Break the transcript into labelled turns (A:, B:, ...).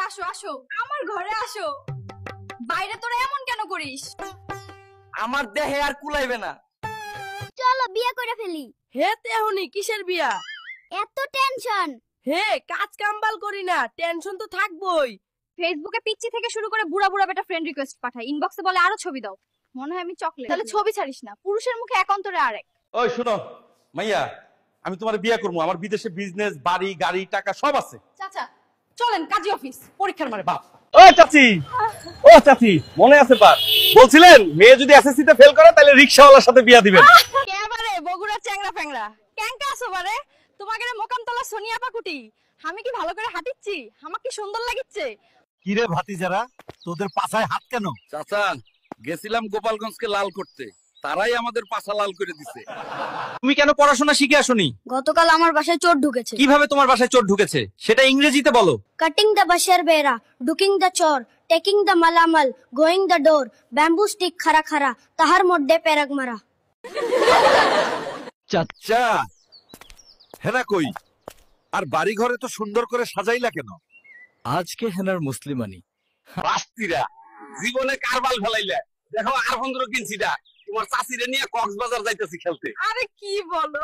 A: আসো আসো, আমার ঘরে আসো। বাইরে তোরা এমন কেন করিস?
B: আমার দেহে আর কুলাইবে না।
C: চলো বিয়ে করে ফেলি।
D: হে তেহনি কিসের বিয়া?
C: এত টেনশন।
D: হে কাজ কামবাল করি না, টেনশন তো থাকবই।
A: ফেসবুকে পিচ্চি থেকে শুরু করে বুড়া বুড়া বেটা ফ্রেন্ড রিকোয়েস্ট পাঠায়, ইনবক্সে বলে আরো ছবি দাও। মনে হয় আমি চকলেট। তাহলে ছবি ছাড়িস না, পুরুষের মুখে এক অন্তরে আরেক।
E: ওই শুনো মাইয়া, আমি তোমার বিয়ে করবো। আমার বিদেশে বিজনেস, বাড়ি, গাড়ি, টাকা সব আছে।
A: চাচা চলেন কাজী অফিস, পরীক্ষার মানে বাপ।
E: ও চাচি, ও চাচি, মনে আছে বার বলছিলেন মেয়ে যদি এসএসসি তে ফেল করে তাহলে রিকশাওয়ালার সাথে বিয়ে দিবেন।
A: কেবারে বগুড়া চ্যাংরা ফ্যাংরা ক্যাংকা আসো বারে। তোমাকে মোকামতলা সোনিয়া পাকুটি, আমি কি ভালো করে হাঁটিচ্ছি? আমাকে কি সুন্দর লাগিচ্ছে?
F: কিরে ভাতিজারা, তোদের পাছায় হাত কেন?
B: চাচা, গেছিলাম গোপালগঞ্জকে লাল করতে, তারাই আমাদের পাছা লাল করে দিছে।
E: তুমি কেন পড়াশোনা শিখে আসোনি?
C: গতকাল আমার বাসায় চোর ঢুকেছে।
E: কিভাবে তোমার বাসায় চোর ঢুকেছে সেটা ইংরেজিতে বলো।
C: কাটিং দ্য বাশের বেরা, ডুকিং দ্য চোর, টেকিং দ্য মালামাল, going the door, bamboo stick খারা খারা, তাহার মধ্যে পেরাক মারা।
F: চাচা, হেনা কই? আর বাড়ি ঘরে তো সুন্দর করে সাজাইলা কেন?
G: আজকে হেনার মুসলিমানি।
B: বাস্তিরা জীবনে কারবাল ফেলাইলে, দেখো আর 15 কিনছি না। তোমার চাচিরে নিয়ে কক্সবাজার যাইতেছি খেলতে।
A: আরে কি বলো?